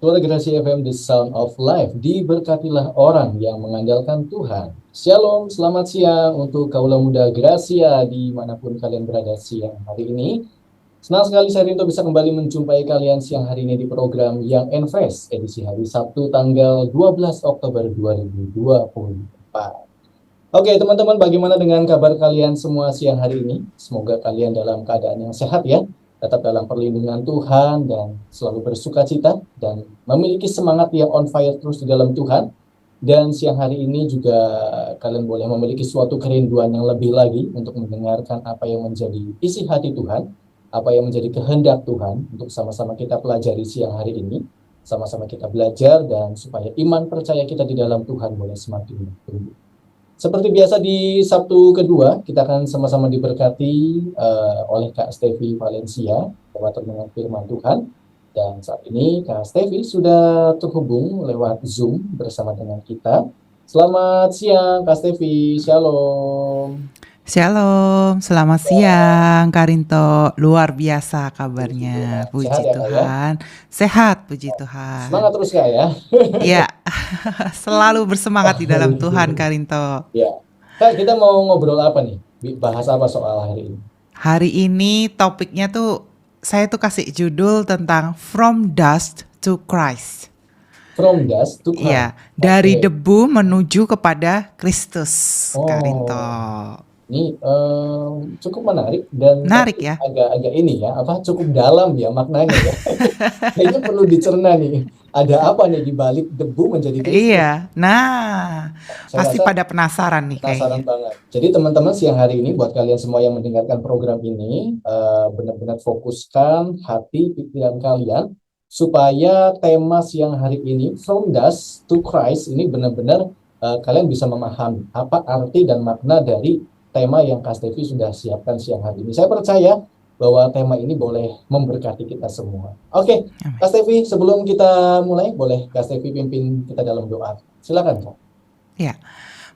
Suara Gerasi FM, The Sound of Life. Diberkatilah orang yang mengandalkan Tuhan. Shalom, selamat siang untuk kaula muda Gracia dimanapun kalian berada siang hari ini. Senang sekali saya Rinto bisa kembali menjumpai kalian siang hari ini di program Young and Fresh, edisi hari Sabtu tanggal 12 Oktober 2024. Oke teman-teman, bagaimana dengan kabar kalian semua siang hari ini? Semoga kalian dalam keadaan yang sehat ya, tetap dalam perlindungan Tuhan dan selalu bersuka cita dan memiliki semangat yang on fire terus di dalam Tuhan. Dan siang hari ini juga kalian boleh memiliki suatu kerinduan yang lebih lagi untuk mendengarkan apa yang menjadi isi hati Tuhan, apa yang menjadi kehendak Tuhan untuk sama-sama kita pelajari siang hari ini. Sama-sama kita belajar dan supaya iman percaya kita di dalam Tuhan boleh semakin tumbuh. Seperti biasa di Sabtu kedua, kita akan sama-sama diberkati oleh Kak Stevi Valencia lewat renungan firman Tuhan. Dan saat ini Kak Stevi sudah terhubung lewat Zoom bersama dengan kita. Selamat siang Kak Stevi, Shalom. Shalom, selamat siang Karinto. Luar biasa Puji kabarnya, Tuhan. Sehat puji ya Kak ya? Tuhan. Sehat, puji Tuhan. Semangat terus Kak ya. Ya, selalu bersemangat di dalam Tuhan Karinto. Ya, Kak kita mau ngobrol apa nih? Bahas apa soal hari ini? Hari ini topiknya tuh, saya tuh kasih judul tentang From Dust to Christ. From dust to Ya, Christ. dari Oke. debu menuju kepada Kristus, Karinto. Oh. Ini cukup menarik dan Menarik tapi ya? agak ini ya, apa cukup dalam ya maknanya ya. Kayaknya perlu dicerna nih. Ada apa nih di balik debu menjadi Kristus? Iya, nah Saya pasti rasa pada penasaran nih penasaran kayaknya. banget. Jadi teman-teman siang hari ini buat kalian semua yang mendengarkan program ini benar-benar fokuskan hati pikiran kalian supaya tema siang hari ini From Dust to Christ ini benar-benar kalian bisa memahami apa arti dan makna dari tema yang Kak Stevi sudah siapkan siang hari ini. Saya percaya bahwa tema ini boleh memberkati kita semua. Oke, Amin. Kak Stevi, sebelum kita mulai, boleh Kak Stevi pimpin kita dalam doa. Silakan, Kak. Ya,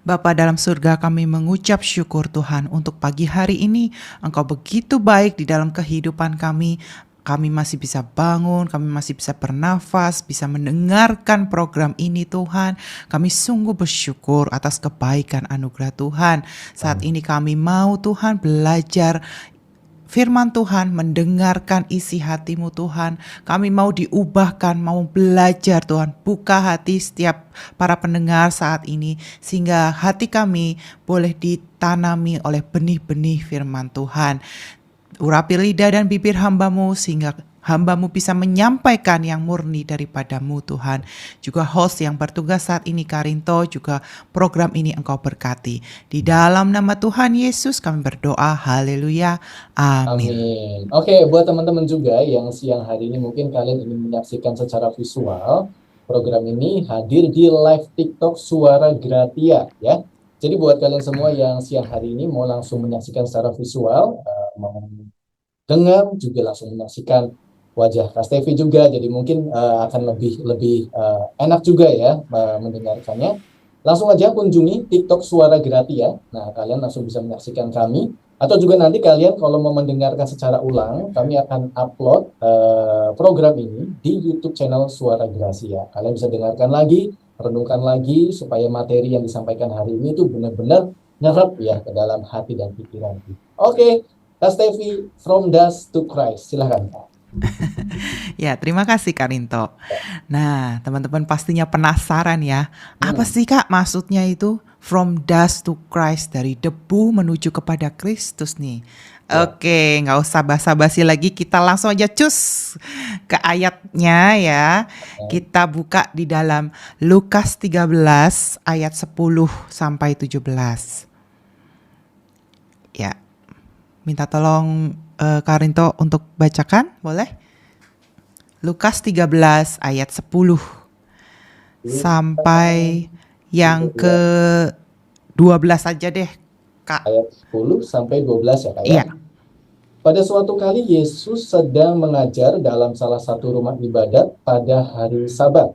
Bapa dalam surga, kami mengucap syukur Tuhan untuk pagi hari ini. Engkau begitu baik di dalam kehidupan kami. Kami masih bisa bangun, kami masih bisa bernafas, bisa mendengarkan program ini Tuhan. Kami sungguh bersyukur atas kebaikan anugerah Tuhan. Saat ini kami mau Tuhan belajar firman Tuhan, mendengarkan isi hatimu Tuhan. Kami mau diubahkan, mau belajar Tuhan. Buka hati setiap para pendengar saat ini, sehingga hati kami boleh ditanami oleh benih-benih firman Tuhan. Urapi lidah dan bibir hambamu sehingga hambamu bisa menyampaikan yang murni daripadamu Tuhan. Juga host yang bertugas saat ini Karinto, juga program ini engkau berkati. Di dalam nama Tuhan Yesus kami berdoa, haleluya, amin. Amin. Oke, buat teman-teman juga yang siang hari ini mungkin kalian ingin menyaksikan secara visual, program ini hadir di live TikTok Suara Gratia ya. Jadi buat kalian semua yang siang hari ini mau langsung menyaksikan secara visual, mau dengar juga langsung menyaksikan wajah Kak Stevi juga. Jadi mungkin akan lebih lebih enak juga ya mendengarkannya. Langsung aja kunjungi TikTok Suara Gratia. Nah, kalian langsung bisa menyaksikan kami. Atau juga nanti kalian kalau mau mendengarkan secara ulang, kami akan upload program ini di YouTube channel Suara Gracia. Kalian bisa dengarkan lagi, renungkan lagi, supaya materi yang disampaikan hari ini itu benar-benar nyerap ya ke dalam hati dan pikiran kita. Oke, Kak Stevi, From Dust to Christ. Silahkan, Kak. Ya, terima kasih Karinto. Nah, teman-teman pastinya penasaran ya. Apa sih Kak maksudnya itu? From dust to Christ, dari debu menuju kepada Kristus nih. Ya. Oke, nggak usah basa-basi lagi, kita langsung aja cus ke ayatnya ya. Kita buka di dalam Lukas 13 ayat 10 sampai 17. Ya, minta tolong Karinto untuk bacakan, boleh? Lukas 13 ayat 10 sampai yang ke 12 aja deh, Kak. Ayat 10 sampai 12 ya, Kak ya. Iya. Pada suatu kali Yesus sedang mengajar dalam salah satu rumah ibadat pada hari Sabat.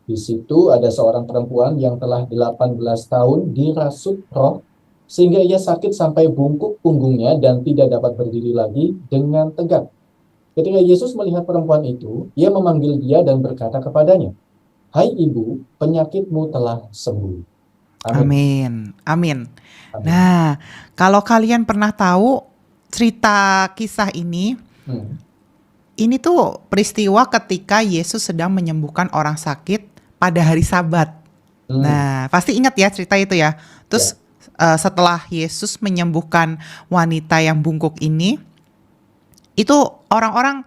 Di situ ada seorang perempuan yang telah 18 tahun dirasuk roh, sehingga ia sakit sampai bungkuk punggungnya dan tidak dapat berdiri lagi dengan tegak. Ketika Yesus melihat perempuan itu, ia memanggil dia dan berkata kepadanya, "Hai ibu, penyakitmu telah sembuh." Amin. Amin. Amin. Amin. Nah, kalau kalian pernah tahu cerita kisah Hmm. ini tuh peristiwa ketika Yesus sedang menyembuhkan orang sakit pada hari Sabat. Hmm. Nah, pasti ingat ya cerita itu ya. Ya. Terus setelah Yesus menyembuhkan wanita yang bungkuk ini, itu orang-orang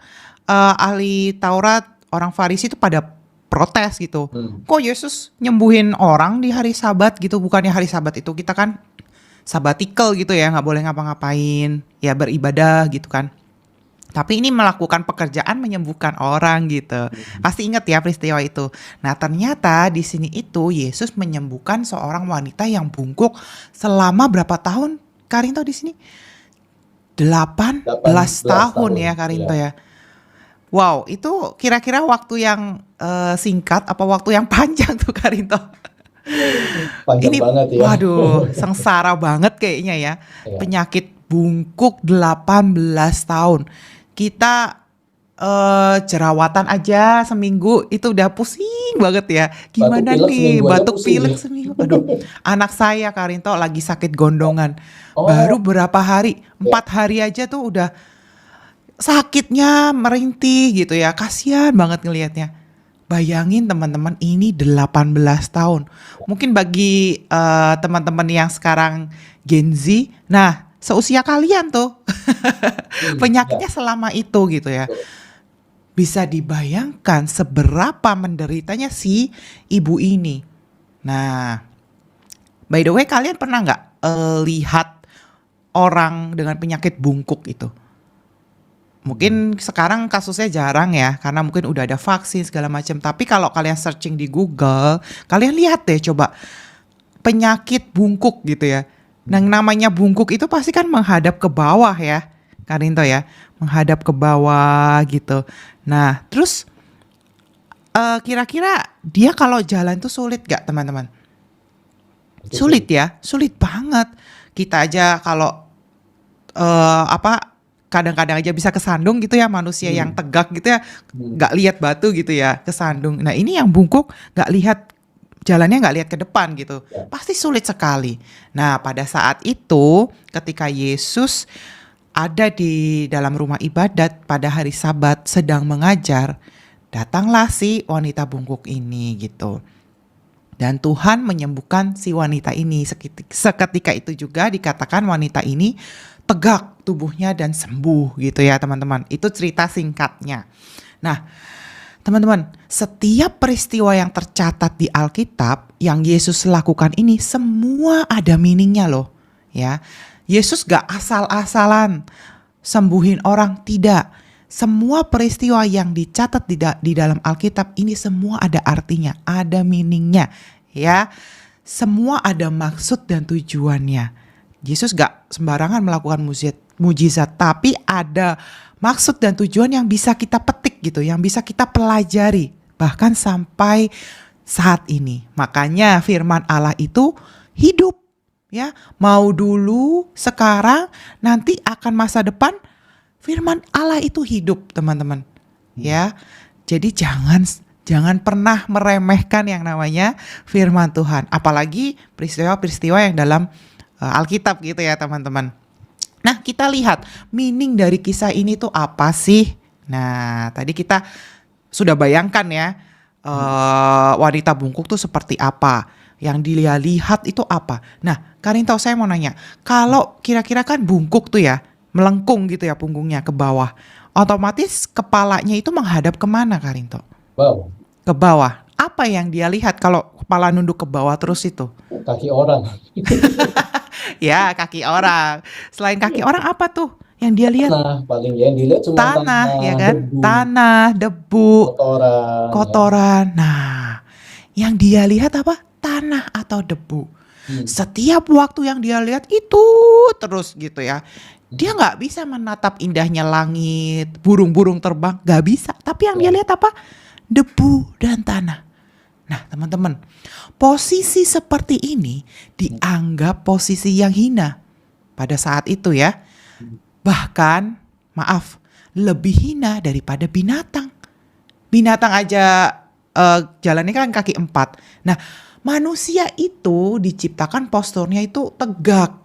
ahli Taurat, orang Farisi itu pada protes gitu. Hmm. Kok Yesus nyembuhin orang di hari Sabat gitu? Bukannya hari Sabat itu kita kan sabbatical gitu ya, nggak boleh ngapa-ngapain, ya beribadah gitu kan. Tapi ini melakukan pekerjaan menyembuhkan orang gitu. Hmm. Pasti ingat ya peristiwa itu. Nah, ternyata di sini itu Yesus menyembuhkan seorang wanita yang bungkuk selama berapa tahun? Karinto di sini 18 18 tahun tahun. ya Ya. Karinto ya. Wow, itu kira-kira waktu yang singkat apa waktu yang panjang tuh Karinto? Panjang Ini banget ya. waduh, sengsara banget kayaknya ya. Ya. Penyakit bungkuk 18 tahun. Kita jerawatan aja seminggu itu udah pusing banget ya. Batuk Gimana pilek nih seminggu aja batuk pusing pilek ya. seminggu? Aduh, anak saya Karinto lagi sakit gondongan. Baru Oh, berapa hari, ya. 4 hari aja tuh udah sakitnya merintih gitu ya. Kasihan banget ngelihatnya. Bayangin teman-teman ini 18 tahun. Mungkin bagi teman-teman yang sekarang Gen Z, nah seusia kalian tuh Ya. penyakitnya selama itu gitu ya. Betul. Bisa dibayangkan seberapa menderitanya si ibu ini. Nah, by the way kalian pernah nggak lihat orang dengan penyakit bungkuk itu? Mungkin sekarang kasusnya jarang ya, karena mungkin udah ada vaksin segala macam. Tapi kalau kalian searching di Google, kalian lihat deh coba penyakit bungkuk gitu ya. Nah, yang namanya bungkuk itu pasti kan menghadap ke bawah ya, Karinto ya, menghadap ke bawah gitu. Nah, terus kira-kira dia kalau jalan tuh sulit gak teman-teman? Itu Sulit sulit. ya, sulit banget. Kita aja kalau apa kadang-kadang aja bisa kesandung gitu ya manusia yang Hmm. tegak gitu ya Hmm. nggak lihat batu gitu ya kesandung. Nah ini yang bungkuk nggak lihat jalannya nggak lihat ke depan gitu Ya. pasti sulit sekali. Nah pada saat itu ketika Yesus ada di dalam rumah ibadat pada hari Sabat sedang mengajar, datanglah si wanita bungkuk ini gitu. Dan Tuhan menyembuhkan si wanita ini. Seketika itu juga dikatakan wanita ini tegak tubuhnya dan sembuh gitu ya teman-teman. Itu cerita singkatnya. Nah teman-teman, setiap peristiwa yang tercatat di Alkitab yang Yesus lakukan ini semua ada meaningnya loh. Ya, Yesus gak asal-asalan sembuhin orang, tidak. Semua peristiwa yang dicatat di dalam Alkitab ini semua ada artinya, ada meaningnya, ya. Semua ada maksud dan tujuannya. Yesus gak sembarangan melakukan mujizat, tapi ada maksud dan tujuan yang bisa kita petik gitu, yang bisa kita pelajari, bahkan sampai saat ini. Makanya firman Allah itu hidup, ya. Mau dulu, sekarang, nanti akan masa depan. Firman Allah itu hidup, teman-teman. Ya. Jadi jangan pernah meremehkan yang namanya firman Tuhan, apalagi peristiwa-peristiwa yang dalam Alkitab gitu ya, teman-teman. Nah, kita lihat meaning dari kisah ini tuh apa sih? Nah, tadi kita sudah bayangkan ya, wanita bungkuk tuh seperti apa? Yang dia lihat itu apa? Nah, Karinto saya mau nanya, kalau kira-kira kan bungkuk tuh ya, melengkung gitu ya punggungnya ke bawah. Otomatis kepalanya itu menghadap kemana Karinto? Wow. Ke bawah. Apa yang dia lihat kalau kepala nunduk ke bawah terus itu? Kaki orang. Ya kaki orang. Selain kaki orang apa tuh yang dia lihat? Tanah paling ya, yang dilihat cuma Tanah ya tanah, kan? debu, Tanah, debu, kotoran ya. kotoran. Nah yang dia lihat apa? Tanah atau debu. Setiap waktu yang dia lihat itu terus gitu ya. Dia nggak bisa menatap indahnya langit, burung-burung terbang, nggak bisa. Tapi yang dia lihat apa? Debu dan tanah. Nah teman-teman, posisi seperti ini dianggap posisi yang hina pada saat itu ya. Bahkan, maaf, lebih hina daripada binatang. Binatang aja jalannya kan kaki 4. Nah, manusia itu diciptakan posturnya itu tegak.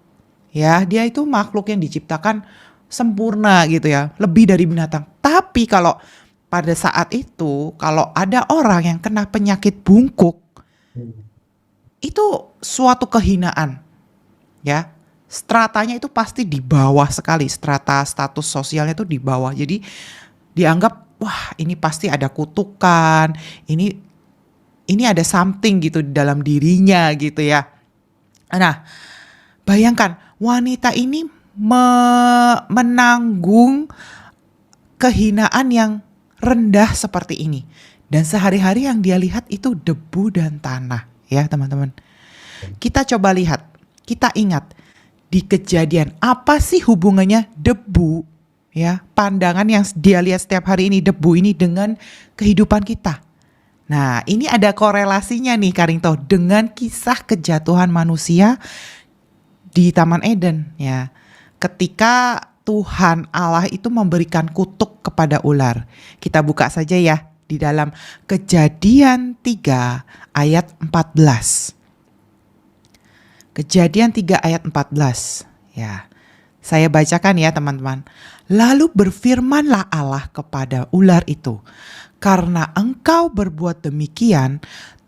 Ya, dia itu makhluk yang diciptakan sempurna gitu ya, lebih dari binatang. Tapi kalau pada saat itu, kalau ada orang yang kena penyakit bungkuk, itu suatu kehinaan, ya. Stratanya itu pasti di bawah sekali, strata status sosialnya itu di bawah. Jadi dianggap, wah ini pasti ada kutukan, ini ada something gitu di dalam dirinya gitu ya. Nah, bayangkan wanita ini menanggung kehinaan yang rendah seperti ini. Dan sehari-hari yang dia lihat itu debu dan tanah, ya teman-teman. Kita coba lihat, kita ingat di Kejadian, apa sih hubungannya debu, ya, pandangan yang dia lihat setiap hari ini, debu ini dengan kehidupan kita. Nah, ini ada korelasinya nih Karinto dengan kisah kejatuhan manusia di Taman Eden, ya. Ketika Tuhan Allah itu memberikan kutuk kepada ular. Kita buka saja ya di dalam Kejadian 3 ayat 14. Kejadian 3 ayat 14. Ya. Saya bacakan ya teman-teman. Lalu berfirmanlah Allah kepada ular itu, karena engkau berbuat demikian,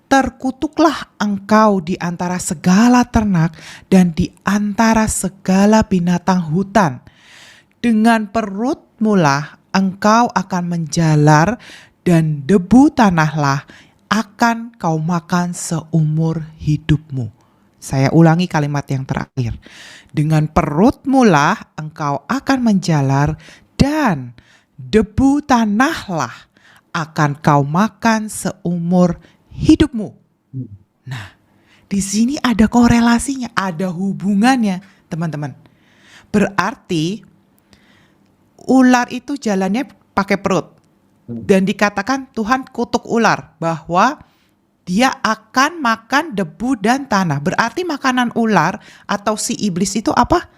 terkutuklah engkau di antara segala ternak dan di antara segala binatang hutan. Dengan perutmu lah engkau akan menjalar, dan debu tanahlah akan kau makan seumur hidupmu. Saya ulangi kalimat yang terakhir. Dengan perutmu lah engkau akan menjalar, dan debu tanahlah akan kau makan seumur hidupmu. Nah, di sini ada korelasinya, ada hubungannya, teman-teman. Berarti ular itu jalannya pakai perut. Dan dikatakan Tuhan kutuk ular bahwa dia akan makan debu dan tanah. Berarti makanan ular atau si iblis itu apa?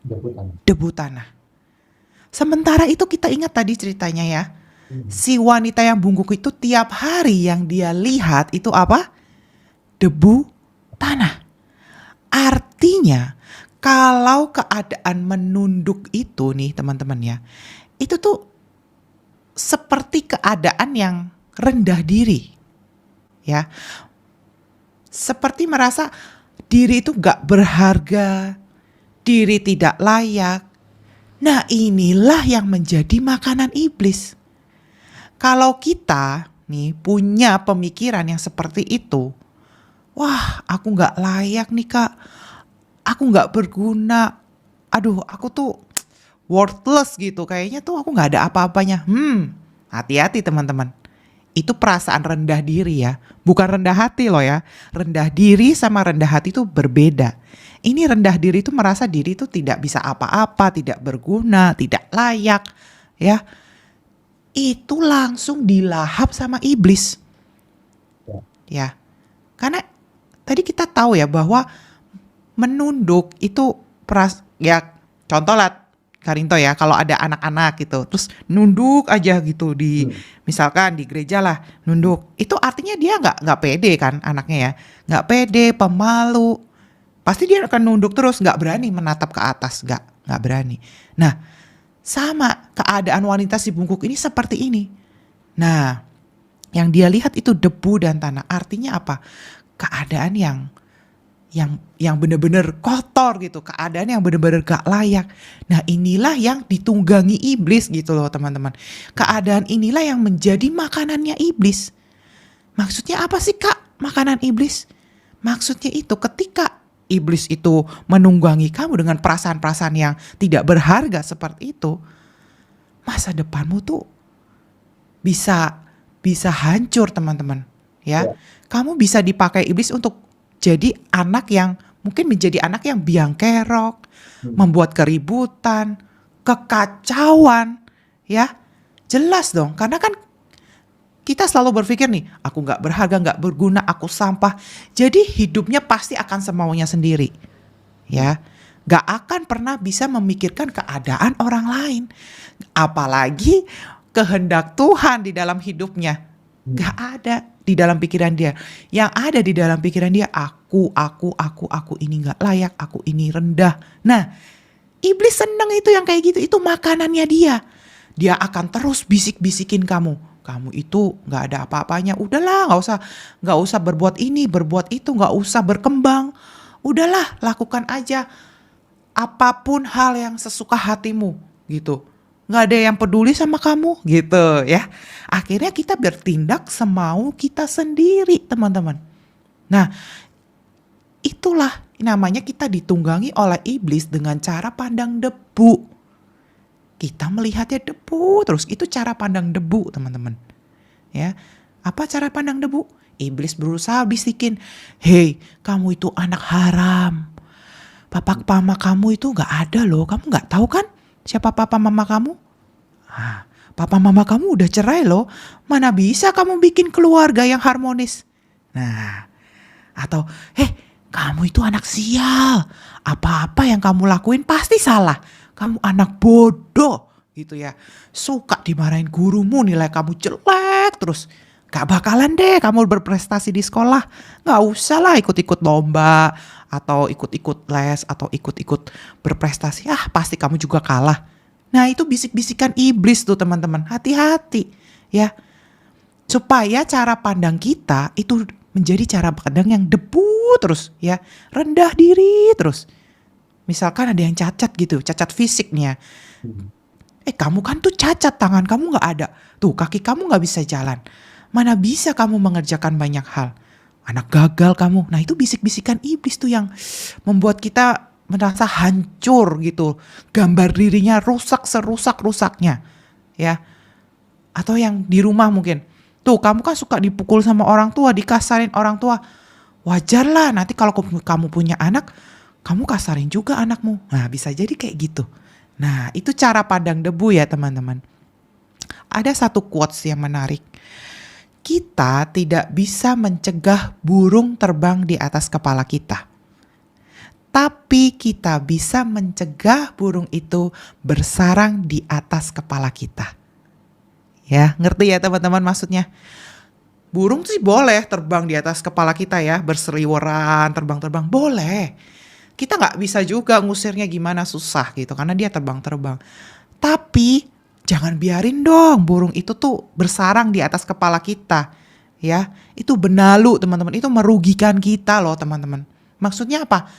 Debu tanah. Debu tanah. Sementara itu kita ingat tadi ceritanya ya. Si wanita yang bungkuk itu tiap hari yang dia lihat itu apa? Debu tanah. Artinya kalau keadaan menunduk itu nih teman-teman ya, itu tuh seperti keadaan yang rendah diri. Ya, seperti merasa diri itu gak berharga, diri tidak layak. Nah, inilah yang menjadi makanan iblis. Kalau kita nih punya pemikiran yang seperti itu, wah aku gak layak nih Kak, aku gak berguna, aduh aku tuh worthless gitu, kayaknya tuh aku gak ada apa-apanya. Hati-hati teman-teman. Itu perasaan rendah diri ya, bukan rendah hati loh ya. Rendah diri sama rendah hati itu berbeda. Ini rendah diri itu merasa diri itu tidak bisa apa-apa, tidak berguna, tidak layak, ya. Itu langsung dilahap sama iblis. Ya. Karena tadi kita tahu ya bahwa menunduk itu ya contoh lah Karinto ya, kalau ada anak-anak gitu, terus nunduk aja gitu di misalkan di gereja lah, nunduk. Itu artinya dia nggak pede kan anaknya ya, nggak pede, pemalu. Pasti dia akan nunduk terus, nggak berani menatap ke atas, nggak berani. Nah, sama keadaan wanita si bungkuk ini seperti ini. Nah, yang dia lihat itu debu dan tanah. Artinya apa? Keadaan yang benar-benar kotor gitu, keadaan yang benar-benar gak layak. Nah, inilah yang ditunggangi iblis gitu loh teman-teman. Keadaan inilah yang menjadi makanannya iblis. Maksudnya apa sih Kak makanan iblis? Maksudnya itu ketika iblis itu menunggangi kamu dengan perasaan-perasaan yang tidak berharga seperti itu, masa depanmu tuh bisa hancur teman-teman. Ya, kamu bisa dipakai iblis untuk jadi anak yang mungkin menjadi anak yang biang kerok, membuat keributan, kekacauan, ya jelas dong. Karena kan kita selalu berpikir nih, aku nggak berharga, nggak berguna, aku sampah. Jadi hidupnya pasti akan semaunya sendiri, ya. Gak akan pernah bisa memikirkan keadaan orang lain. Apalagi kehendak Tuhan di dalam hidupnya. Gak ada di dalam pikiran dia. Yang ada di dalam pikiran dia, aku ini gak layak, aku ini rendah. Nah, iblis seneng itu yang kayak gitu, itu makanannya dia. Dia akan terus bisik-bisikin kamu. Kamu itu gak ada apa-apanya. Udahlah, gak usah berbuat ini, berbuat itu, gak usah berkembang. Udahlah, lakukan aja apapun hal yang sesuka hatimu gitu. Nggak ada yang peduli sama kamu gitu ya. Akhirnya kita bertindak semau kita sendiri, teman-teman. Nah, itulah namanya kita ditunggangi oleh iblis dengan cara pandang debu. Kita melihatnya debu terus, itu cara pandang debu, teman-teman. Ya. Apa cara pandang debu? Iblis berusaha bisikin, "Hei, kamu itu anak haram. Papa mama kamu itu gak ada loh. Kamu gak tahu kan siapa papa mama kamu? Papa mama kamu udah cerai loh. Mana bisa kamu bikin keluarga yang harmonis?" Nah, atau kamu itu anak sial. Apa-apa yang kamu lakuin pasti salah. Kamu anak bodoh gitu ya. Suka dimarahin gurumu, nilai kamu jelek terus. Gak bakalan deh kamu berprestasi di sekolah. Gak usah lah ikut-ikut lomba atau ikut-ikut les atau ikut-ikut berprestasi. Pasti kamu juga kalah. Nah, itu bisik-bisikan iblis tuh, teman-teman. Hati-hati ya. Supaya cara pandang kita itu menjadi cara pandang yang debu terus ya. Rendah diri terus. Misalkan ada yang cacat gitu, cacat fisiknya. Kamu kan tuh cacat, tangan kamu gak ada. Tuh, kaki kamu gak bisa jalan. Mana bisa kamu mengerjakan banyak hal. Anak gagal kamu. Nah, itu bisik-bisikan iblis tuh yang membuat kita merasa hancur gitu. Gambar dirinya rusak serusak-rusaknya. Ya. Atau yang di rumah mungkin. Tuh, kamu kan suka dipukul sama orang tua, dikasarin orang tua. Wajar lah, nanti kalau kamu punya anak, kamu kasarin juga anakmu. Nah, bisa jadi kayak gitu. Nah, itu cara pandang debu ya, teman-teman. Ada satu quotes yang menarik. Kita tidak bisa mencegah burung terbang di atas kepala kita. Tapi kita bisa mencegah burung itu bersarang di atas kepala kita. Ya, ngerti ya teman-teman maksudnya? Burung sih boleh terbang di atas kepala kita ya, berseliweran, terbang-terbang, boleh. Kita gak bisa juga ngusirnya gimana, susah gitu, karena dia terbang-terbang. Tapi jangan biarin dong burung itu tuh bersarang di atas kepala kita. Ya, itu benalu teman-teman, itu merugikan kita loh teman-teman. Maksudnya apa?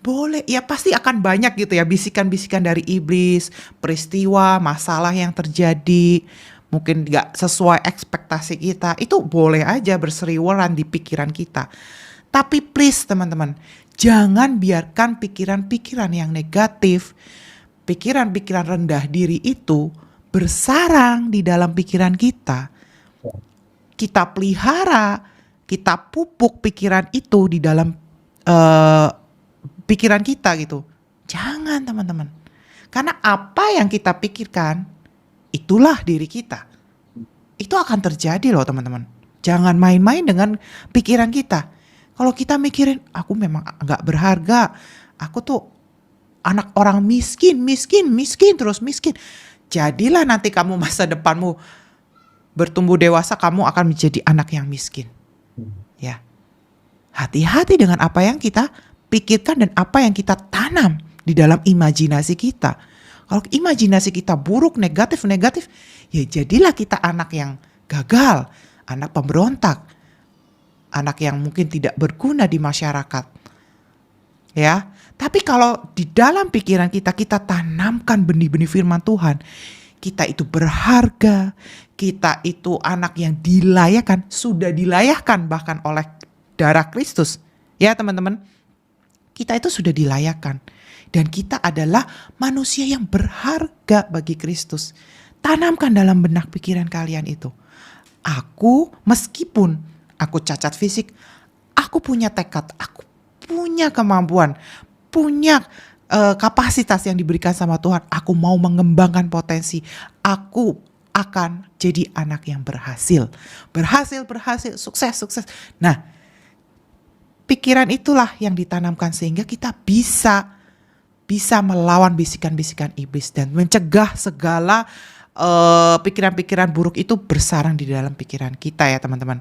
Boleh, ya pasti akan banyak gitu ya bisikan-bisikan dari iblis, peristiwa, masalah yang terjadi, mungkin gak sesuai ekspektasi kita. Itu boleh aja berseliweran di pikiran kita. Tapi please teman-teman, jangan biarkan pikiran-pikiran yang negatif, pikiran-pikiran rendah diri itu bersarang di dalam pikiran kita. Kita pelihara, kita pupuk pikiran itu di dalam pikiran kita gitu. Jangan teman-teman. Karena apa yang kita pikirkan, itulah diri kita. Itu akan terjadi loh teman-teman. Jangan main-main dengan pikiran kita. Kalau kita mikirin, aku memang gak berharga. Aku tuh anak orang miskin terus miskin. Jadilah nanti kamu masa depanmu bertumbuh dewasa, kamu akan menjadi anak yang miskin. Ya. Hati-hati dengan apa yang kita pikirkan dan apa yang kita tanam di dalam imajinasi kita. Kalau imajinasi kita buruk, negatif, ya jadilah kita anak yang gagal, anak pemberontak, anak yang mungkin tidak berguna di masyarakat. Ya. Tapi kalau di dalam pikiran kita tanamkan benih-benih firman Tuhan, kita itu berharga, kita itu anak yang dilayakkan, sudah dilayakkan bahkan oleh darah Kristus. Ya teman-teman, kita itu sudah dilayakkan. Dan kita adalah manusia yang berharga bagi Kristus. Tanamkan dalam benak pikiran kalian itu. Aku, meskipun aku cacat fisik, aku punya tekad, aku punya kemampuan, punya kapasitas yang diberikan sama Tuhan. Aku mau mengembangkan potensi. Aku akan jadi anak yang berhasil. Berhasil, sukses. Nah, pikiran itulah yang ditanamkan sehingga kita bisa bisa melawan bisikan-bisikan iblis dan mencegah segala pikiran-pikiran buruk itu bersarang di dalam pikiran kita ya teman-teman.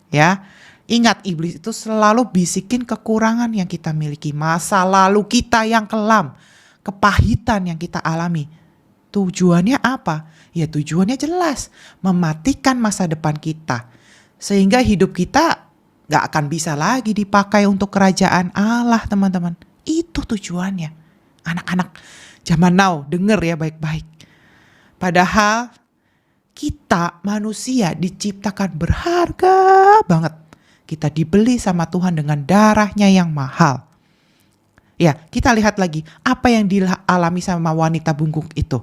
Ya, ingat iblis itu selalu bisikin kekurangan yang kita miliki, masa lalu kita yang kelam, kepahitan yang kita alami. Tujuannya apa? Ya tujuannya jelas, mematikan masa depan kita. Sehingga hidup kita gak akan bisa lagi dipakai untuk kerajaan Allah teman-teman. Itu tujuannya. Anak-anak zaman now denger ya baik-baik. Padahal kita manusia diciptakan berharga banget. Kita dibeli sama Tuhan dengan darahnya yang mahal. Ya, kita lihat lagi apa yang dialami sama wanita bungkuk itu.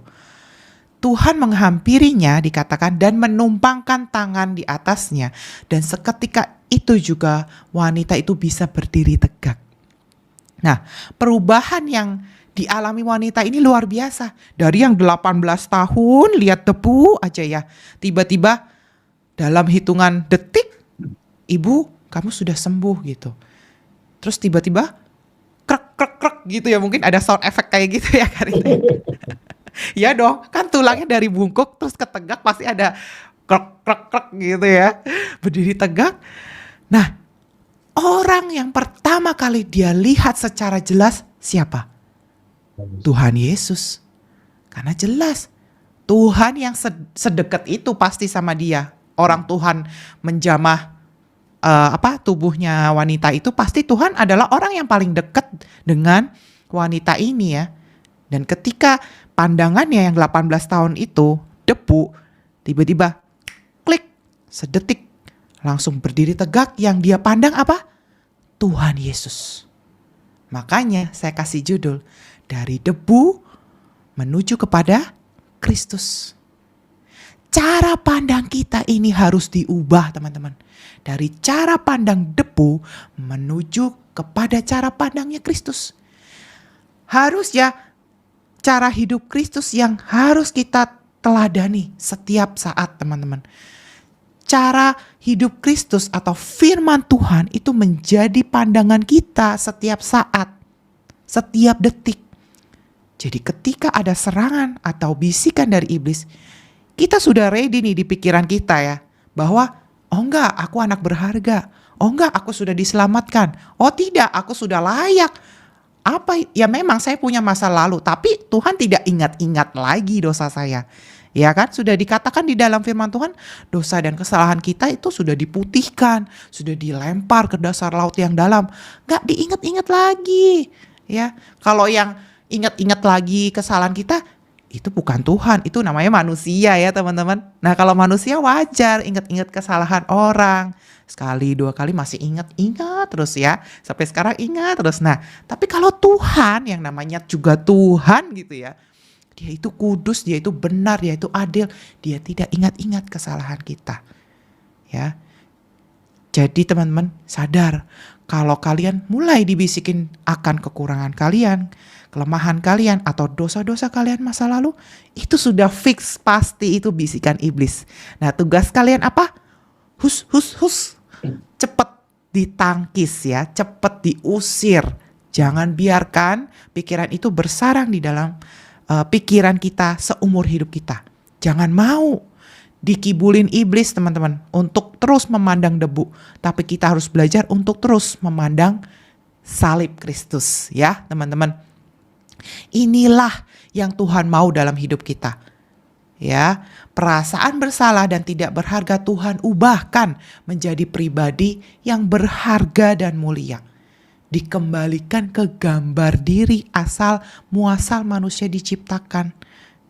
Tuhan menghampirinya dikatakan dan menumpangkan tangan di atasnya. Dan seketika itu juga wanita itu bisa berdiri tegak. Nah, perubahan yang dialami wanita ini luar biasa. Dari yang 18 tahun lihat debu aja ya. Tiba-tiba dalam hitungan detik, ibu kamu sudah sembuh gitu. Terus tiba-tiba krek krek krek gitu ya. Mungkin ada sound effect kayak gitu ya Karina. Ya dong, kan tulangnya dari bungkuk terus ke tegak pasti ada krek krek krek gitu ya. Berdiri tegak. Nah, orang yang pertama kali dia lihat secara jelas siapa? Tuhan Yesus. Karena jelas Tuhan yang sedekat itu pasti sama dia. Orang Tuhan menjamah tubuhnya wanita itu, pasti Tuhan adalah orang yang paling dekat dengan wanita ini ya. Dan ketika pandangannya yang 18 tahun itu debu, tiba-tiba klik, sedetik langsung berdiri tegak. Yang dia pandang apa? Tuhan Yesus. Makanya saya kasih judul, dari debu menuju kepada Kristus. Cara pandang kita ini harus diubah teman-teman. Dari cara pandang debu menuju kepada cara pandangnya Kristus. Harus ya cara hidup Kristus yang harus kita teladani setiap saat teman-teman. Cara hidup Kristus atau firman Tuhan itu menjadi pandangan kita setiap saat, setiap detik. Jadi ketika ada serangan atau bisikan dari iblis, kita sudah ready nih di pikiran kita ya, bahwa oh enggak, aku anak berharga. Oh enggak, aku sudah diselamatkan. Oh tidak, aku sudah layak. Apa ya, memang saya punya masa lalu, tapi Tuhan tidak ingat-ingat lagi dosa saya. Ya kan, sudah dikatakan di dalam firman Tuhan, dosa dan kesalahan kita itu sudah diputihkan, sudah dilempar ke dasar laut yang dalam. Enggak diingat-ingat lagi. Ya, kalau yang ingat-ingat lagi kesalahan kita, itu bukan Tuhan, itu namanya manusia ya teman-teman. Nah kalau manusia wajar ingat-ingat kesalahan orang. Sekali, dua kali masih ingat terus ya. Sampai sekarang ingat terus. Nah tapi kalau Tuhan yang namanya juga Tuhan gitu ya, dia itu kudus, dia itu benar, dia itu adil. Dia tidak ingat-ingat kesalahan kita. Ya. Jadi teman-teman sadar, kalau kalian mulai dibisikin akan kekurangan kalian, kelemahan kalian atau dosa-dosa kalian masa lalu, itu sudah fix, pasti itu bisikan iblis. Nah tugas kalian apa? Hus. Cepet ditangkis ya, cepet diusir. Jangan biarkan pikiran itu bersarang di dalam pikiran kita seumur hidup kita. Jangan mau dikibulin iblis teman-teman untuk terus memandang debu. Tapi kita harus belajar untuk terus memandang salib Kristus ya teman-teman. Inilah yang Tuhan mau dalam hidup kita. Ya, perasaan bersalah dan tidak berharga Tuhan ubahkan menjadi pribadi yang berharga dan mulia. Dikembalikan ke gambar diri asal muasal manusia diciptakan.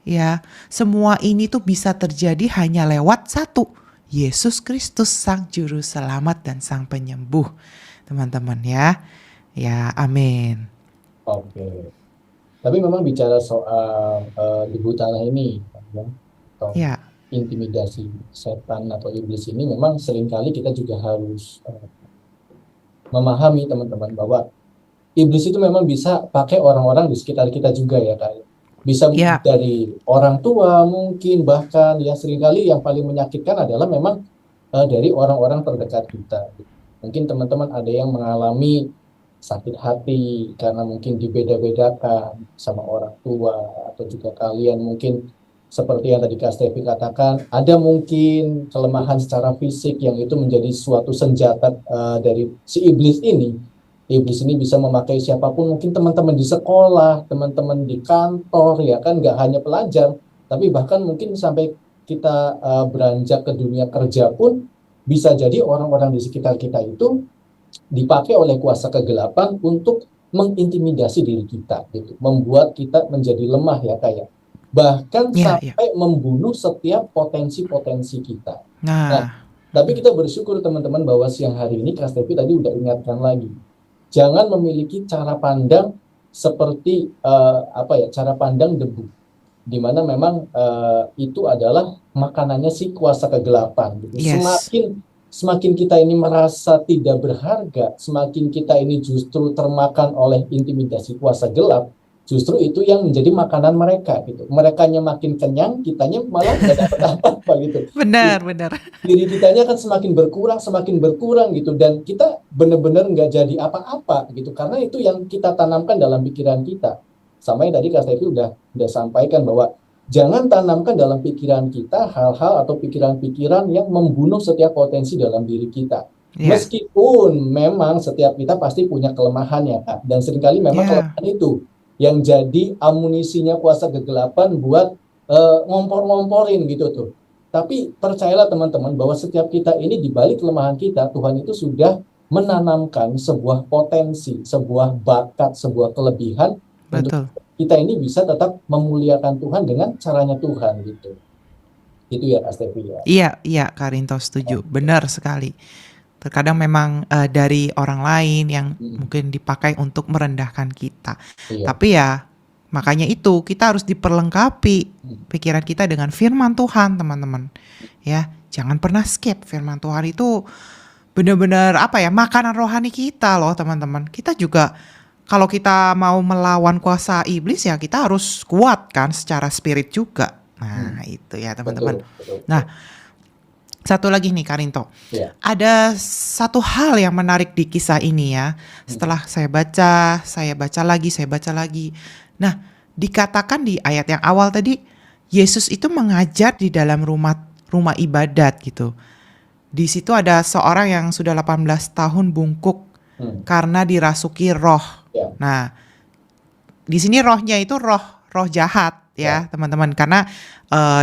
Ya, semua ini tuh bisa terjadi hanya lewat satu, Yesus Kristus Sang Juru Selamat dan Sang Penyembuh. Teman-teman ya. Ya, amin. Oke. Tapi memang bicara soal debu tanah ini, ya, atau intimidasi setan atau iblis ini, memang seringkali kita juga harus memahami teman-teman bahwa iblis itu memang bisa pakai orang-orang di sekitar kita juga ya Kak. Bisa dari orang tua mungkin, bahkan ya seringkali yang paling menyakitkan adalah memang dari orang-orang terdekat kita. Mungkin teman-teman ada yang mengalami sakit hati karena mungkin dibeda-bedakan sama orang tua, atau juga kalian mungkin seperti yang tadi Kak Stevi katakan, ada mungkin kelemahan secara fisik yang itu menjadi suatu senjata dari si iblis ini. Iblis ini bisa memakai siapapun, mungkin teman-teman di sekolah, teman-teman di kantor, ya kan, nggak hanya pelajar, tapi bahkan mungkin sampai kita beranjak ke dunia kerja pun, bisa jadi orang-orang di sekitar kita itu dipakai oleh kuasa kegelapan untuk mengintimidasi diri kita, gitu, membuat kita menjadi lemah, ya kayak bahkan Ya, ya. sampai membunuh setiap potensi-potensi kita. Nah, Nah, tapi kita bersyukur teman-teman bahwa siang hari ini Kak Stevi tadi udah ingatkan lagi, jangan memiliki cara pandang seperti apa ya, cara pandang debu, di mana memang itu adalah makanannya si kuasa kegelapan, gitu. yes, Semakin kita ini merasa tidak berharga, semakin kita ini justru termakan oleh intimidasi kuasa gelap, justru itu yang menjadi makanan mereka, gitu. Merekanya makin kenyang, kitanya malah nggak dapat apa-apa, gitu. benar, benar. Diri kitanya kan semakin berkurang gitu, dan kita benar-benar nggak jadi apa-apa gitu, karena itu yang kita tanamkan dalam pikiran kita. Sama yang tadi Kak Stevi udah sampaikan, bahwa jangan tanamkan dalam pikiran kita hal-hal atau pikiran-pikiran yang membunuh setiap potensi dalam diri kita. Ya, Meskipun memang setiap kita pasti punya kelemahannya, Kak, dan seringkali memang ya, kelemahan itu yang jadi amunisinya kuasa kegelapan buat ngompor-ngomporin gitu tuh. Tapi percayalah teman-teman, bahwa setiap kita ini di balik kelemahan kita, Tuhan itu sudah menanamkan sebuah potensi, sebuah bakat, sebuah kelebihan untuk betul. kita ini bisa tetap memuliakan Tuhan dengan caranya Tuhan, gitu. Itu ya Kak Stevi ya. Iya, iya, Karinto setuju. Oke. Benar sekali. Terkadang memang dari orang lain yang Hmm. mungkin dipakai untuk merendahkan kita. Iya. Tapi ya, makanya itu kita harus diperlengkapi Hmm. pikiran kita dengan firman Tuhan, teman-teman. Ya, jangan pernah skip firman Tuhan itu benar-benar apa ya, makanan rohani kita loh, teman-teman. Kita juga kalau kita mau melawan kuasa iblis ya kita harus kuat kan secara spirit juga. Hmm. Nah, itu ya, teman-teman. Betul, betul, Nah, betul. satu lagi nih Karinto. Iya. Ada satu hal yang menarik di kisah ini ya. Hmm. Setelah saya baca lagi, saya baca lagi. Nah, dikatakan di ayat yang awal tadi, Yesus itu mengajar di dalam rumah rumah ibadat gitu. Di situ ada seorang yang sudah 18 tahun bungkuk Hmm. karena dirasuki roh. Ya. Nah, di sini rohnya itu roh jahat Ya. ya, teman-teman. Karena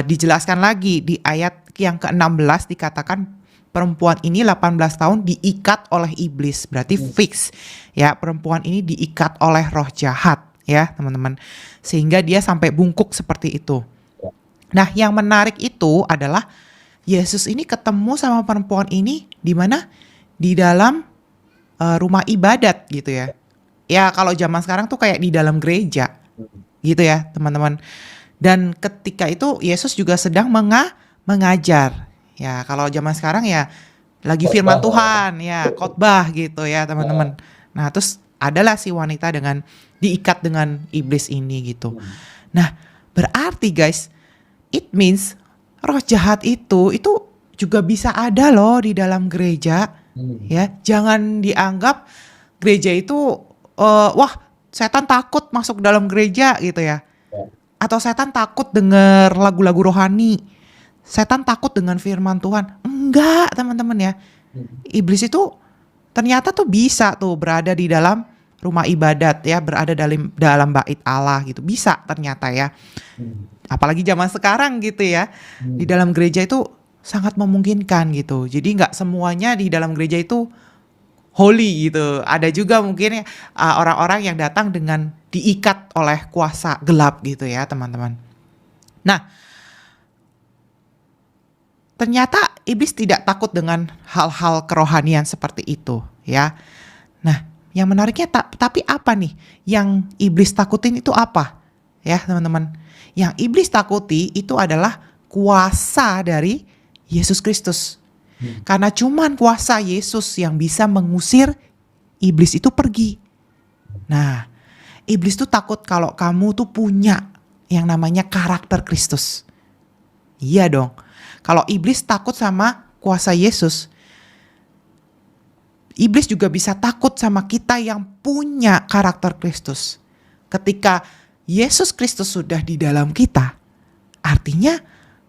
dijelaskan lagi di ayat yang ke-16 dikatakan perempuan ini 18 tahun diikat oleh iblis. Berarti Hmm. fix ya, perempuan ini diikat oleh roh jahat ya, teman-teman. Sehingga dia sampai bungkuk seperti itu. Ya. Nah, yang menarik itu adalah Yesus ini ketemu sama perempuan ini di mana? Di dalam rumah ibadat gitu ya. Ya kalau zaman sekarang tuh kayak di dalam gereja Hmm. gitu ya, teman-teman. Dan ketika itu Yesus juga sedang mengajar. Ya kalau zaman sekarang ya lagi firman Khotbah lah ya. Tuhan ya, khotbah gitu ya, teman-teman. Ah. Nah, terus adalah si wanita dengan diikat dengan iblis ini gitu. Hmm. Nah, berarti guys, it means roh jahat itu juga bisa ada loh di dalam gereja. Hmm. Ya, jangan dianggap gereja itu wah, setan takut masuk dalam gereja gitu ya. Ya. Atau setan takut dengar lagu-lagu rohani. Setan takut dengan firman Tuhan. Enggak, teman-teman ya. Hmm. Iblis itu ternyata tuh bisa tuh berada di dalam rumah ibadat ya, berada dalam bait Allah gitu. Bisa ternyata ya. Hmm. Apalagi zaman sekarang gitu ya. Di Hmm. dalam gereja itu sangat memungkinkan gitu. Jadi nggak semuanya di dalam gereja itu holy gitu. Ada juga mungkin orang-orang yang datang dengan diikat oleh kuasa gelap gitu ya, teman-teman. Nah, ternyata iblis tidak takut dengan hal-hal kerohanian seperti itu ya. Nah, yang menariknya tapi apa nih yang iblis takutin itu apa? Ya, teman-teman. Yang iblis takuti itu adalah kuasa dari Yesus Kristus. Hmm. Karena cuman kuasa Yesus yang bisa mengusir iblis itu pergi. Nah, iblis tuh takut kalau kamu tuh punya yang namanya karakter Kristus. Iya dong. Kalau iblis takut sama kuasa Yesus, Iblis juga bisa takut sama kita yang punya karakter Kristus. Ketika Yesus Kristus sudah di dalam kita, artinya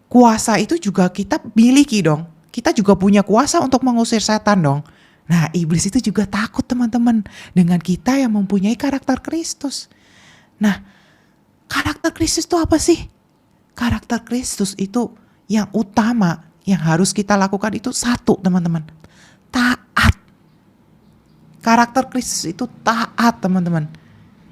kuasa itu juga kita miliki dong. Kita juga punya kuasa untuk mengusir setan dong. Nah, iblis itu juga takut teman-teman dengan kita yang mempunyai karakter Kristus. Nah, karakter Kristus itu apa sih? Karakter Kristus itu yang utama yang harus kita lakukan itu satu teman-teman. Taat. Karakter Kristus itu taat teman-teman.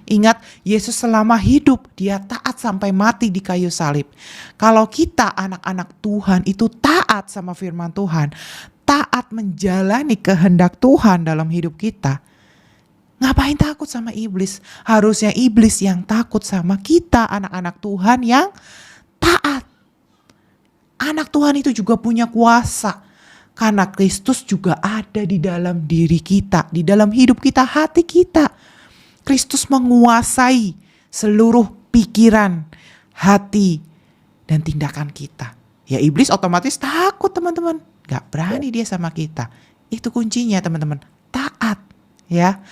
Ingat, Yesus selama hidup, dia taat sampai mati di kayu salib. Kalau kita anak-anak Tuhan itu taat sama firman Tuhan, taat menjalani kehendak Tuhan dalam hidup kita, ngapain takut sama iblis? Harusnya iblis yang takut sama kita, anak-anak Tuhan yang taat. Anak Tuhan itu juga punya kuasa. Karena Kristus juga ada di dalam diri kita, di dalam hidup kita, hati kita. Kristus menguasai seluruh pikiran, hati, dan tindakan kita. Ya iblis otomatis takut teman-teman. Gak berani dia sama kita. Itu kuncinya teman-teman. Taat. Ya.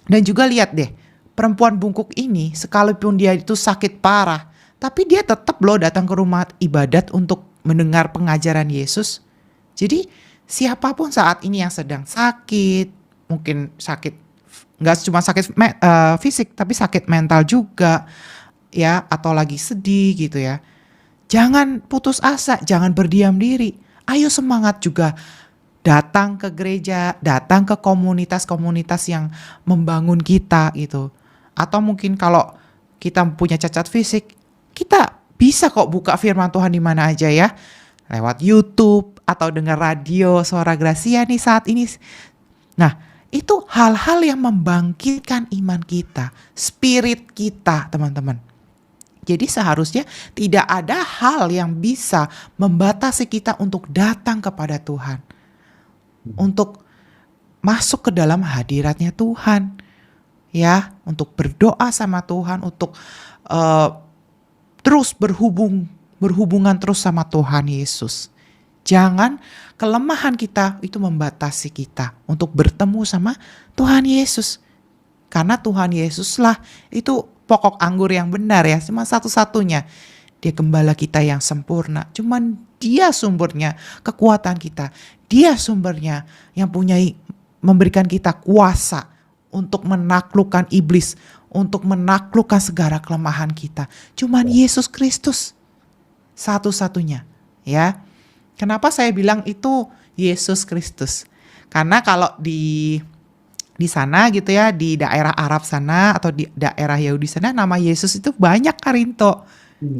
Dan juga lihat deh. Perempuan bungkuk ini sekalipun dia itu sakit parah. Tapi dia tetap loh datang ke rumah ibadat untuk mendengar pengajaran Yesus. Jadi siapapun saat ini yang sedang sakit. Mungkin sakit. Nggak cuma sakit fisik, tapi sakit mental juga, ya, atau lagi sedih gitu ya. Jangan putus asa, jangan berdiam diri. Ayo semangat juga datang ke gereja, datang ke komunitas-komunitas yang membangun kita gitu. Atau mungkin kalau kita punya cacat fisik, kita bisa kok buka firman Tuhan di mana aja ya. Lewat YouTube atau dengar radio Suara Gracia nih saat ini. Nah, itu hal-hal yang membangkitkan iman kita, spirit kita, teman-teman. Jadi seharusnya tidak ada hal yang bisa membatasi kita untuk datang kepada Tuhan. Untuk masuk ke dalam hadiratnya Tuhan. Ya, untuk berdoa sama Tuhan, untuk terus berhubungan terus sama Tuhan Yesus. Jangan kelemahan kita itu membatasi kita untuk bertemu sama Tuhan Yesus. Karena Tuhan Yesuslah itu pokok anggur yang benar ya. Cuma satu-satunya. Dia gembala kita yang sempurna. Cuman dia sumbernya kekuatan kita. Dia sumbernya yang memberikan kita kuasa untuk menaklukkan iblis. Untuk menaklukkan segala kelemahan kita. Cuman Yesus Kristus. Satu-satunya. Ya. Kenapa saya bilang itu Yesus Kristus? Karena kalau di sana gitu ya, di daerah Arab sana atau di daerah Yahudi sana, nama Yesus itu banyak Karinto.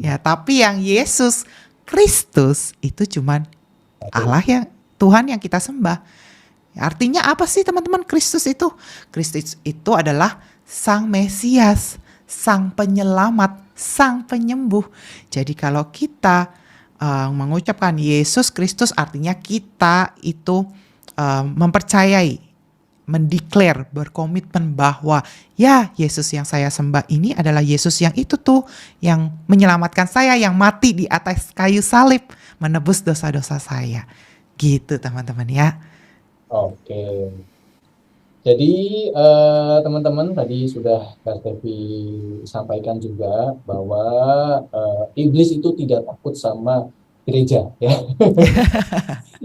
Ya, tapi yang Yesus Kristus itu cuman Allah yang Tuhan yang kita sembah. Artinya apa sih teman-teman Kristus itu? Kristus itu adalah Sang Mesias, Sang Penyelamat, Sang Penyembuh. Jadi kalau kita mengucapkan Yesus Kristus artinya kita itu mempercayai, mendeklar, berkomitmen bahwa ya Yesus yang saya sembah ini adalah Yesus yang itu tuh yang menyelamatkan saya, yang mati di atas kayu salib menebus dosa-dosa saya. Gitu teman-teman ya. Oke. Jadi teman-teman tadi sudah Kak Stevi sampaikan juga bahwa iblis itu tidak takut sama gereja ya.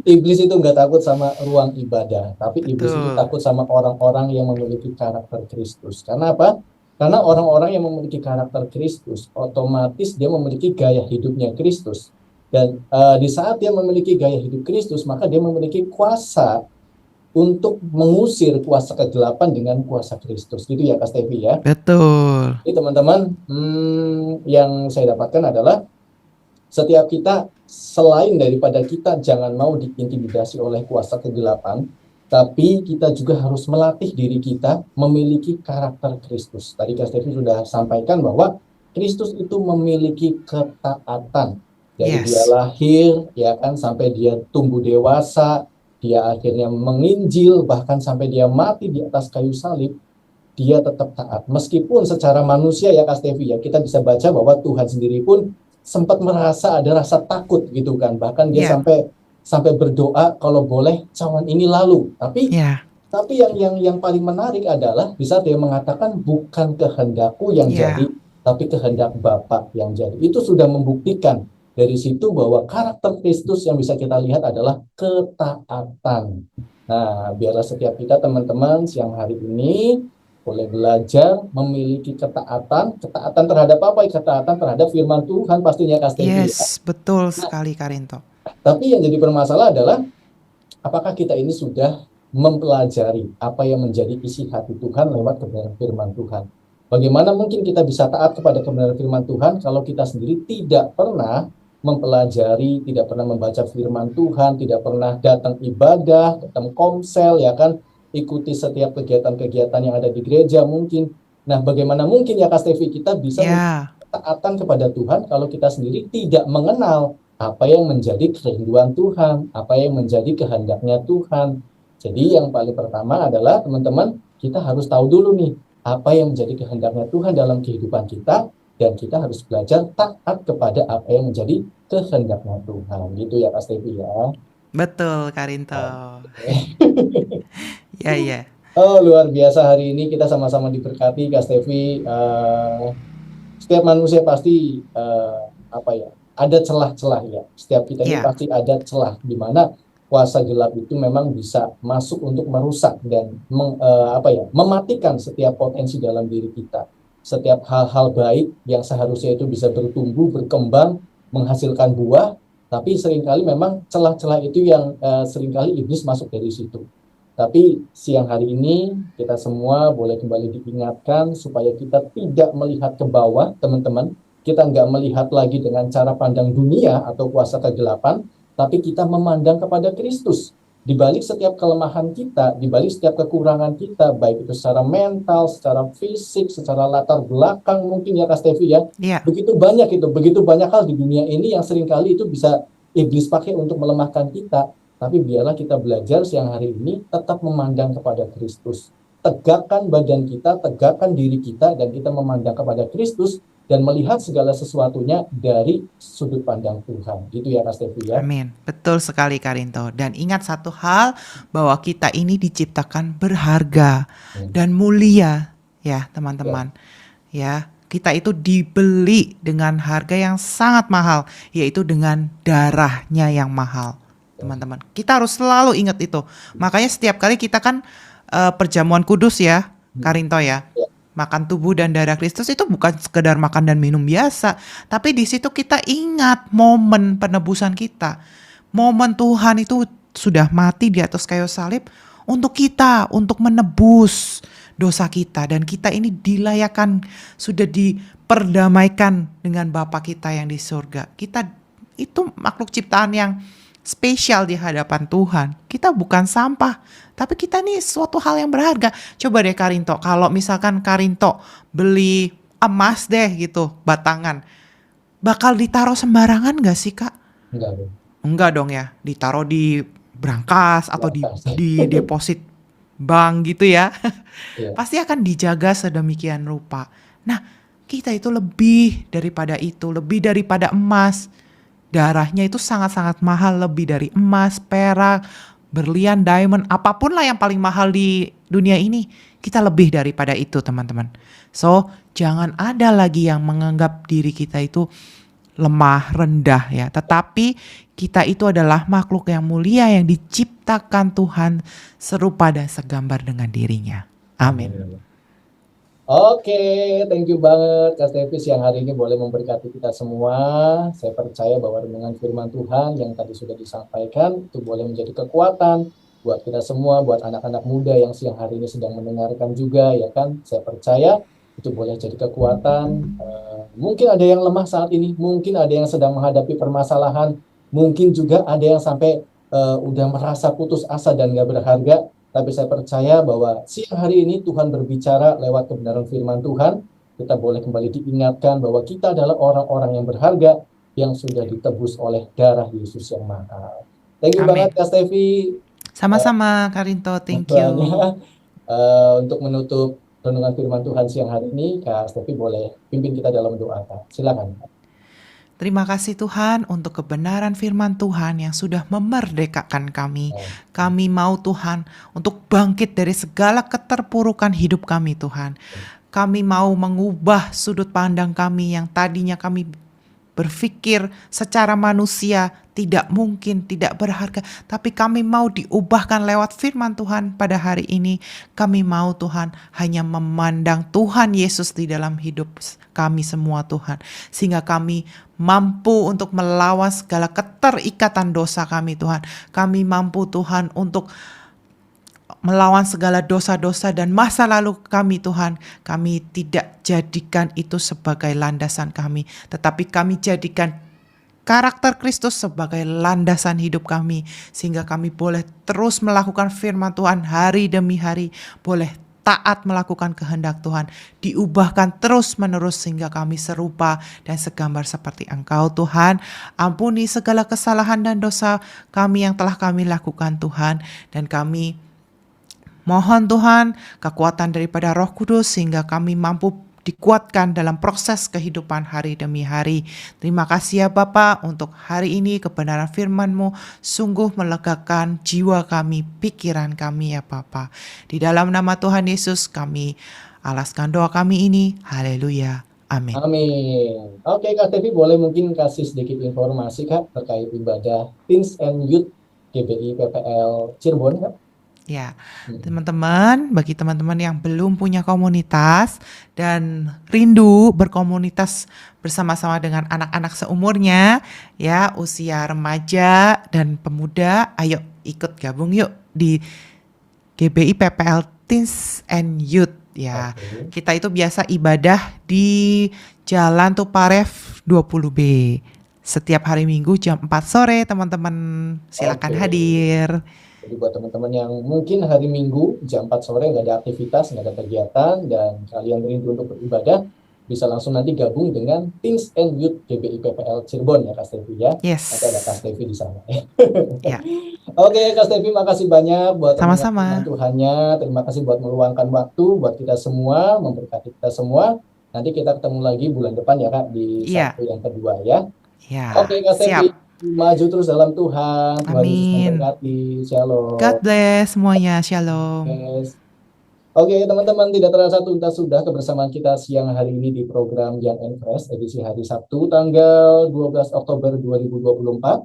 Iblis itu nggak takut sama ruang ibadah, tapi iblis itu takut sama orang-orang yang memiliki karakter Kristus. Karena apa? Karena orang-orang yang memiliki karakter Kristus, otomatis dia memiliki gaya hidupnya Kristus. Dan di saat dia memiliki gaya hidup Kristus, maka dia memiliki kuasa untuk mengusir kuasa kegelapan dengan kuasa Kristus. Gitu ya Kak Stevi ya. Betul. Jadi teman-teman, yang saya dapatkan adalah setiap kita selain daripada kita jangan mau diintimidasi oleh kuasa kegelapan, tapi kita juga harus melatih diri kita memiliki karakter Kristus. Tadi Kak Stevi sudah sampaikan bahwa Kristus itu memiliki ketaatan. Jadi dia lahir ya kan sampai dia tumbuh dewasa, dia akhirnya menginjil, bahkan sampai dia mati di atas kayu salib, dia tetap taat. Meskipun secara manusia ya Kak Stevi ya, kita bisa baca bahwa Tuhan sendiri pun sempat merasa ada rasa takut gitu kan. Bahkan dia sampai sampai berdoa kalau boleh cawan ini lalu. Ya, Tapi yang paling menarik adalah di saat dia mengatakan bukan kehendakku yang jadi, ya. tapi kehendak Bapa yang jadi. Itu sudah membuktikan dari situ bahwa karakter Kristus yang bisa kita lihat adalah ketaatan. Nah, biarlah setiap kita teman-teman siang hari ini boleh belajar memiliki ketaatan, ketaatan terhadap apa? Ketaatan terhadap firman Tuhan pastinya Kak Stevi ya. Yes, betul sekali Karinto. Tapi yang jadi bermasalah adalah apakah kita ini sudah mempelajari apa yang menjadi isi hati Tuhan lewat kebenaran firman Tuhan? Bagaimana mungkin kita bisa taat kepada kebenaran firman Tuhan kalau kita sendiri tidak pernah mempelajari, tidak pernah membaca firman Tuhan, tidak pernah datang ibadah, datang komsel, ya kan, ikuti setiap kegiatan-kegiatan yang ada di gereja mungkin. Nah, bagaimana mungkin ya Kak Stevi kita bisa Ya, taatan kepada Tuhan kalau kita sendiri tidak mengenal apa yang menjadi kerinduan Tuhan, apa yang menjadi kehendaknya Tuhan. Jadi yang paling pertama adalah teman-teman, kita harus tahu dulu nih, apa yang menjadi kehendaknya Tuhan dalam kehidupan kita, dan kita harus belajar taat kepada apa yang menjadi kehendaknya Tuhan. Gitu ya Kak Stevi ya. betul Karinto. Oke. Ya, ya. Oh, luar biasa hari ini kita sama-sama diberkati Kak Stevi. Setiap manusia pasti apa ya, ada celah-celah ya. Setiap kita ini Ya, pasti ada celah di mana kuasa gelap itu memang bisa masuk untuk merusak dan apa ya, mematikan setiap potensi dalam diri kita. Setiap hal-hal baik yang seharusnya itu bisa bertumbuh, berkembang, menghasilkan buah, tapi seringkali memang celah-celah itu yang seringkali iblis masuk dari situ. Tapi siang hari ini kita semua boleh kembali diingatkan supaya kita tidak melihat ke bawah, teman-teman. Kita nggak melihat lagi dengan cara pandang dunia atau kuasa kegelapan, tapi kita memandang kepada Kristus. Di balik setiap kelemahan kita, di balik setiap kekurangan kita, baik itu secara mental, secara fisik, secara latar belakang mungkin ya Kak Stevi ya, ya. begitu banyak hal di dunia ini yang seringkali itu bisa iblis pakai untuk melemahkan kita. Tapi biarlah kita belajar siang hari ini tetap memandang kepada Kristus. Tegakkan badan kita, tegakkan diri kita, dan kita memandang kepada Kristus dan melihat segala sesuatunya dari sudut pandang Tuhan. Gitu ya Kak Stevi ya. Amin. Betul sekali Karinto. Dan ingat satu hal, bahwa kita ini diciptakan berharga Hmm. dan mulia ya Ya, teman-teman. Ya, kita itu dibeli dengan harga yang sangat mahal, yaitu dengan darahnya yang mahal. ya, Teman-teman, kita harus selalu ingat itu. Makanya setiap kali kita kan perjamuan kudus ya, Karinto ya. ya, Makan tubuh dan darah Kristus itu bukan sekedar makan dan minum biasa, tapi di situ kita ingat momen penebusan kita. Momen Tuhan itu sudah mati di atas kayu salib untuk kita, untuk menebus dosa kita, dan kita ini dilayakan, sudah diperdamaikan dengan Bapa kita yang di surga. Kita itu makhluk ciptaan yang spesial di hadapan Tuhan. Kita bukan sampah, tapi kita nih suatu hal yang berharga. Coba deh Karinto, kalau misalkan Karinto beli emas deh gitu, batangan, bakal ditaruh sembarangan gak sih Kak? enggak dong. Enggak dong ya, ditaruh di brankas atau Enggak. di deposit bank gitu ya. Ya, Pasti akan dijaga sedemikian rupa. Nah, kita itu lebih daripada itu, lebih daripada emas. Darahnya itu sangat-sangat mahal, lebih dari emas, perak, berlian, diamond, apapun lah yang paling mahal di dunia ini. Kita lebih daripada itu, teman-teman. So, jangan ada lagi yang menganggap diri kita itu lemah, rendah ya. Tetapi kita itu adalah makhluk yang mulia yang diciptakan Tuhan serupa dan segambar dengan dirinya. Amin. amin. Oke, thank you banget Kak Stevis yang hari ini boleh memberkati kita semua. Saya percaya bahwa renungan firman Tuhan yang tadi sudah disampaikan itu boleh menjadi kekuatan buat kita semua, buat anak-anak muda yang siang hari ini sedang mendengarkan juga, ya kan? Saya percaya itu boleh jadi kekuatan. Mungkin ada yang lemah saat ini, mungkin ada yang sedang menghadapi permasalahan, mungkin juga ada yang sampai udah merasa putus asa dan gak berharga. Tapi saya percaya bahwa siang hari ini Tuhan berbicara lewat kebenaran firman Tuhan. Kita boleh kembali diingatkan bahwa kita adalah orang-orang yang berharga yang sudah ditebus oleh darah Yesus yang mahal. Thank you Amin. banget Kak Stevi. Sama-sama Karinto, thank you. Banyak. Untuk menutup renungan firman Tuhan siang hari ini, Kak Stevi boleh pimpin kita dalam doa, Kak. Silakan. Terima kasih Tuhan untuk kebenaran firman Tuhan yang sudah memerdekakan kami. Kami mau Tuhan untuk bangkit dari segala keterpurukan hidup kami Tuhan. Kami mau mengubah sudut pandang kami yang tadinya kami berpikir secara manusia tidak mungkin, tidak berharga, tapi kami mau diubahkan lewat firman Tuhan pada hari ini. Kami mau Tuhan hanya memandang Tuhan Yesus di dalam hidup kami semua Tuhan, sehingga kami mampu untuk melawan segala keterikatan dosa kami Tuhan. Kami mampu Tuhan untuk melawan segala dosa-dosa dan masa lalu kami Tuhan. Kami tidak jadikan itu sebagai landasan kami, tetapi kami jadikan karakter Kristus sebagai landasan hidup kami, sehingga kami boleh terus melakukan firman Tuhan hari demi hari, boleh taat melakukan kehendak Tuhan, diubahkan terus menerus sehingga kami serupa dan segambar seperti Engkau Tuhan. Ampuni segala kesalahan dan dosa kami yang telah kami lakukan Tuhan, dan kami mohon Tuhan kekuatan daripada Roh Kudus sehingga kami mampu dikuatkan dalam proses kehidupan hari demi hari. Terima kasih ya Bapa untuk hari ini kebenaran firman-Mu sungguh melegakan jiwa kami, pikiran kami ya Bapa. Di dalam nama Tuhan Yesus kami alaskan doa kami ini. Haleluya. Amin. Amin. Oke, Kak Tevi, boleh mungkin kasih sedikit informasi Kak terkait ibadah Teens and Youth GBI PPL Cirebon Kak? Ya, teman-teman, bagi teman-teman yang belum punya komunitas dan rindu berkomunitas bersama-sama dengan anak-anak seumurnya, ya, usia remaja dan pemuda, ayo ikut gabung yuk di GBI PPL Teens and Youth. Ya, kita itu biasa ibadah di Jalan Tuparef 20B. Setiap hari Minggu jam 4 sore, teman-teman silakan hadir. Jadi buat teman-teman yang mungkin hari Minggu jam 4 sore nggak ada aktivitas, nggak ada kegiatan, dan kalian rindu untuk beribadah, bisa langsung nanti gabung dengan Teens and Youth GBI PPL Cirebon ya Kak Stevi ya. Yes. Nanti ada Kak Stevi di sana. Ya. Oke Kak Stevi, makasih banyak buat Sama-sama. Tuhannya. Terima kasih buat meluangkan waktu buat kita semua, memberkati kita semua. Nanti kita ketemu lagi bulan depan ya Kak di Sabtu yang kedua ya. Ya, Oke Kak Stevi. Maju terus dalam Tuhan. Tuhan Yesus memberkati. Shalom. God bless semuanya. Shalom. Yes. Oke, teman-teman, tidak terasa tuntas sudah kebersamaan kita siang hari ini di program Young and Fresh edisi hari Sabtu tanggal 12 Oktober 2024.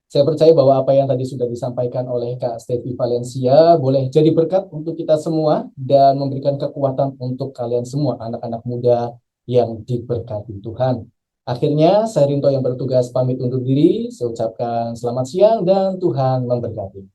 Saya percaya bahwa apa yang tadi sudah disampaikan oleh Kak Stevi Valencia boleh jadi berkat untuk kita semua dan memberikan kekuatan untuk kalian semua anak-anak muda yang diberkati Tuhan. Akhirnya, saya Rinto yang bertugas pamit undur diri. Saya ucapkan selamat siang dan Tuhan memberkati.